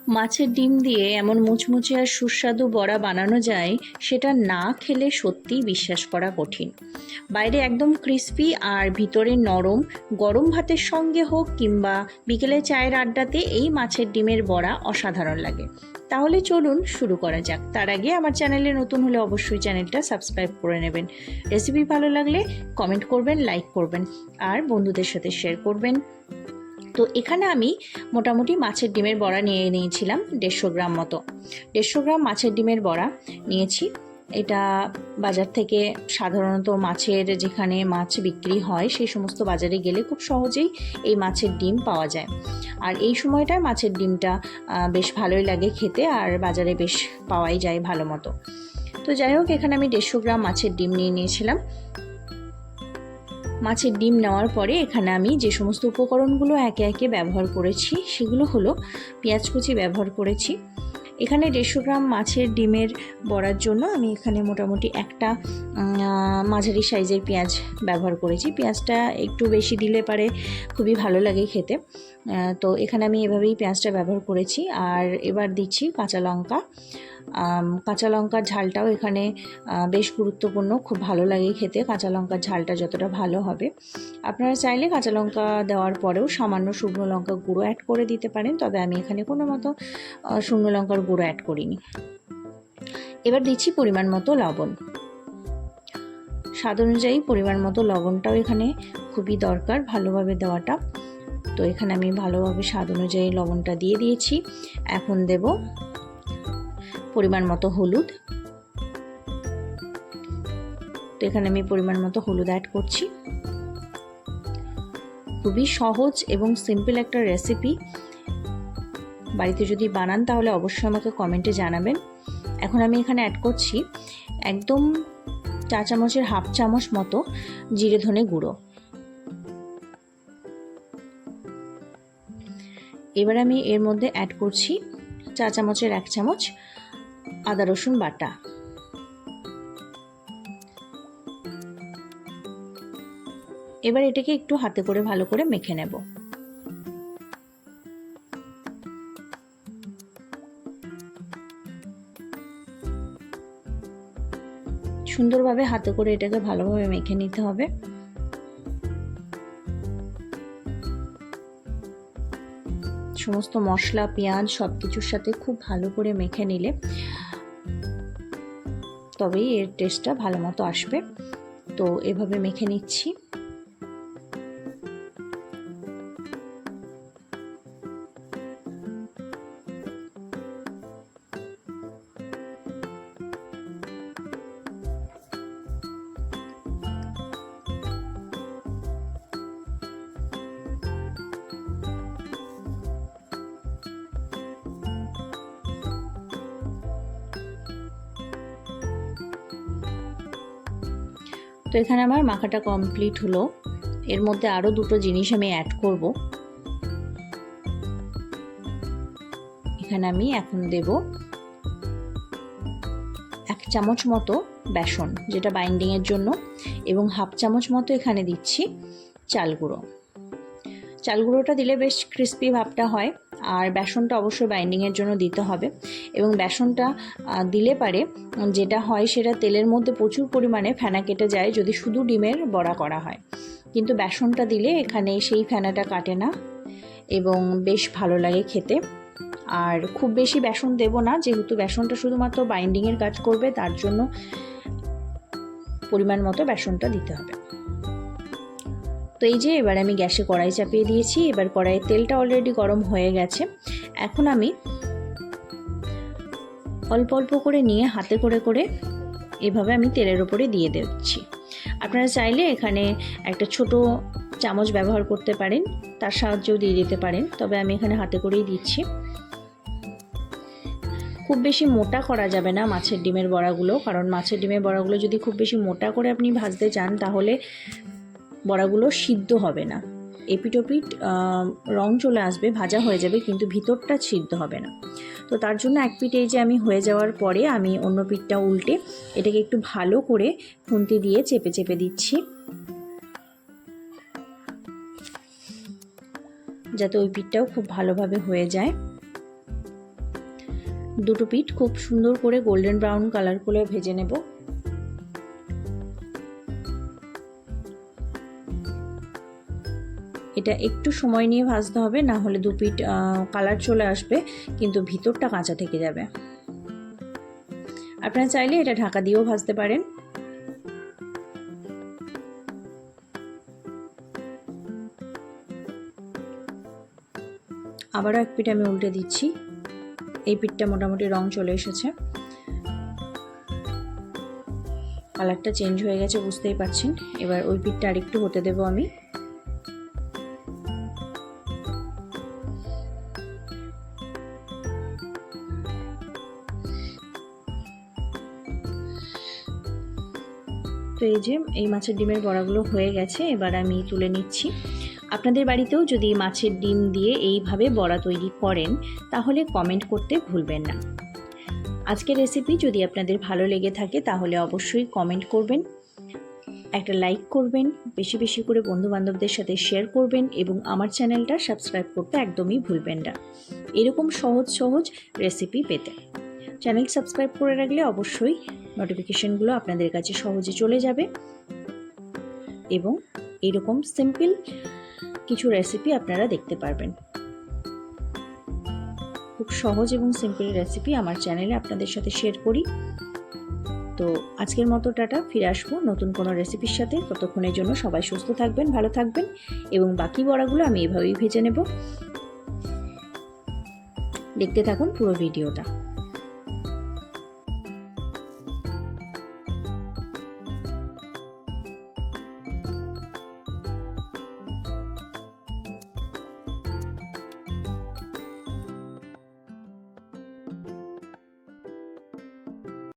মাছের ডিম দিয়ে এমন মুচমুচে আর সুস্বাদু বড়া বানানো যায়, সেটা না খেলে সত্যিই বিশ্বাস করা কঠিন। বাইরে একদম ক্রিস্পি আর ভিতরে নরম। গরম ভাতের সঙ্গে হোক কিংবা বিকেলে চায়ের আড্ডাতে এই মাছের ডিমের বড়া অসাধারণ লাগে। তাহলে চলুন শুরু করা যাক। তার আগে আমার চ্যানেলে নতুন হলে অবশ্যই চ্যানেলটা সাবস্ক্রাইব করে নেবেন। রেসিপি ভালো লাগলে কমেন্ট করবেন, লাইক করবেন আর বন্ধুদের সাথে শেয়ার করবেন। তো এখানে আমি মোটামুটি মাছের ডিমের বড়া নিয়ে নিয়েছিলাম 150 গ্রাম মতো। 150 গ্রাম মাছের ডিমের বড়া নিয়েছি। এটা বাজার থেকে সাধারণত মাছের যেখানে মাছ বিক্রি হয় সেই সমস্ত বাজারে গেলে খুব সহজেই এই মাছের ডিম পাওয়া যায়। আর এই সময়টায় মাছের ডিমটা বেশ ভালোই লাগে খেতে, আর বাজারে বেশ পাওয়াই যায় ভালো মতো। তো যাই হোক, এখানে আমি 150 গ্রাম মাছের ডিম নিয়ে নিয়েছিলাম। মাছের ডিম নেওয়ার পরে এখানে আমি যে সমস্ত উপকরণগুলো একে একে ব্যবহার করেছি সেগুলো হলো পেঁয়াজ কুচি ব্যবহার করেছি। এখানে 150 গ্রাম মাছের ডিমের বড়ার জন্য আমি এখানে মোটামুটি একটা মাঝারি সাইজের পেঁয়াজ ব্যবহার করেছি। পেঁয়াজটা একটু বেশি দিলে পারে খুবই ভালো লাগে খেতে। তো এখানে আমি এভাবেই পেঁয়াজটা ব্যবহার করেছি। আর এবার দিচ্ছি কাঁচা লঙ্কা। কাঁচা লঙ্কার ঝালটাও এখানে বেশ গুরুত্বপূর্ণ, খুব ভালো লাগে খেতে। কাঁচা লঙ্কার ঝালটা যতটা ভালো হবে, আপনারা চাইলে কাঁচা লঙ্কা দেওয়ার পরেও সামান্য শুকনো লঙ্কা গুঁড়ো অ্যাড করে দিতে পারেন, তবে আমি এখানে কোনো মতো শুকনো লঙ্কার গুঁড়ো অ্যাড করিনি। এবার দিচ্ছি পরিমাণ মতো লবণ। স্বাদ অনুযায়ী পরিমাণ মতো লবণটাও এখানে খুবই দরকার ভালোভাবে দেওয়াটা। তো এখানে আমি ভালোভাবে স্বাদ অনুযায়ী লবণটা দিয়ে দিয়েছি। এখন দেব পরিমাণ মতো হলুদ। তো এখানে আমি পরিমাণ মতো হলুদ অ্যাড করছি। খুবই সহজ এবং সিম্পল একটা রেসিপি। বাড়িতে যদি বানান তাহলে অবশ্যই আমাকে কমেন্টে জানাবেন। এখন আমি এখানে অ্যাড করছি একদম চা চামচের হাফ চামচ মতো জিরে ধনে গুঁড়ো। এবার আমি এর মধ্যে অ্যাড করছি চা চামচের 1 চামচ আদা রসুন বাটা। এবার এটাকে একটু হাতে করে ভালো করে মেখে নেব। সুন্দরভাবে হাতে করে এটাকে ভালোভাবে মেখে নিতে হবে। সমস্ত মশলা পেঁয়াজ সবকিছুর সাথে খুব ভালো করে মেখে নিলে তবেই এর টেস্টটা ভালো মতো আসবে। তো এভাবে মেখে নিচ্ছি। তো এখানে আমার মাখাটা কমপ্লিট হলো। এর মধ্যে আরও দুটো জিনিস আমি অ্যাড করব। এখানে আমি এখন দেব 1 চামচ মতো বেসন, যেটা বাইন্ডিংয়ের জন্য, এবং হাফ চামচ মতো এখানে দিচ্ছি চাল গুঁড়ো। চাল গুঁড়োটা দিলে বেশ ক্রিস্পি ভাবটা হয়, আর বেসনটা অবশ্যই বাইন্ডিংয়ের জন্য দিতে হবে। এবং বেসনটা দিলে পারে যেটা হয় সেটা তেলের মধ্যে প্রচুর পরিমাণে ফেনা কেটে যায় যদি শুধু ডিমের বড়া করা হয়, কিন্তু বেসনটা দিলে এখানে সেই ফেনাটা কাটে না এবং বেশ ভালো লাগে খেতে। আর খুব বেশি বেসন দেব না, যেহেতু বেসনটা শুধুমাত্র বাইন্ডিংয়ের কাজ করবে, তার জন্য পরিমাণ মতো বেসনটা দিতে হবে। তো এই যে এবার আমি গ্যাসে কড়াই চাপিয়ে দিয়েছি। এবার কড়াইয়ের তেলটা অলরেডি গরম হয়ে গেছে। এখন আমি অল্প অল্প করে নিয়ে হাতে করে করে এভাবে আমি তেলের ওপরে দিয়ে দিচ্ছি। আপনারা চাইলে এখানে একটা ছোট চামচ ব্যবহার করতে পারেন, তার সাহায্যেও দিয়ে দিতে পারেন, তবে আমি এখানে হাতে করেই দিচ্ছি। খুব বেশি মোটা করা যাবে না মাছের ডিমের বড়াগুলো, কারণ মাছের ডিমের বড়াগুলো যদি খুব বেশি মোটা করে আপনি ভাজতে চান তাহলে বড়াগুলো সিদ্ধ হবে না। এপিটোপিট রং চলে আসবে, ভাজা হয়ে যাবে, কিন্তু ভিতরটা সিদ্ধ হবে না। তো তার জন্য এক পিঠ এই যে আমি হয়ে যাওয়ার পরে আমি অন্য পিঠটা উল্টে এটাকে একটু ভালো করে খুন্তি দিয়ে চেপে চেপে দিচ্ছি, যাতে ওই পিঠটাও খুব ভালোভাবে হয়ে যায়। দুটো পিঠ খুব সুন্দর করে গোল্ডেন ব্রাউন কালার করে ভেজে নেব। এটা একটু সময় নিয়ে ভাজতে হবে, না হলে দু পিঠ কালার চলে আসবে কিন্তু ভিতরটা কাঁচা থেকে যাবে। আপনারা চাইলে এটা ঢাকা দিয়েও ভাজতে পারেন। আবারও এক পিঠ আমি উল্টে দিচ্ছি। এই পিঠটা মোটামুটি রং চলে এসেছে, কালারটা চেঞ্জ হয়ে গেছে বুঝতেই পারছেন। এবার ওই পিঠটা আরেকটু হতে দেব আমি। তো এই যে এই মাছের ডিমের বড়াগুলো হয়ে গেছে, এবার আমি তুলে নিচ্ছি। আপনাদের বাড়িতেও যদি মাছের ডিম দিয়ে এইভাবে বড়া তৈরি করেন তাহলে কমেন্ট করতে ভুলবেন না। আজকের রেসিপি যদি আপনাদের ভালো লেগে থাকে তাহলে অবশ্যই কমেন্ট করবেন, একটা লাইক করবেন, বেশি বেশি করে বন্ধুবান্ধবদের সাথে শেয়ার করবেন এবং আমার চ্যানেলটা সাবস্ক্রাইব করতে একদমই ভুলবেন না এরকম সহজ সহজ রেসিপি পেতে। চ্যানেল সাবস্ক্রাইব করে রাখলে অবশ্যই নোটিফিকেশনগুলো আপনাদের কাছে সহজে চলে যাবে এবং এরকম সিম্পল কিছু রেসিপি আপনারা দেখতে পারবেন। খুব সহজ এবং সিম্পল রেসিপি আমার চ্যানেলে আপনাদের সাথে শেয়ার করি। তো আজকের মতো টাটা, ফিরে আসবো নতুন কোনো রেসিপির সাথে। ততক্ষণের জন্য সবাই সুস্থ থাকবেন, ভালো থাকবেন এবং বাকি বড়াগুলো আমি এভাবেই ভেজে নেব। দেখতে থাকুন পুরো ভিডিওটা।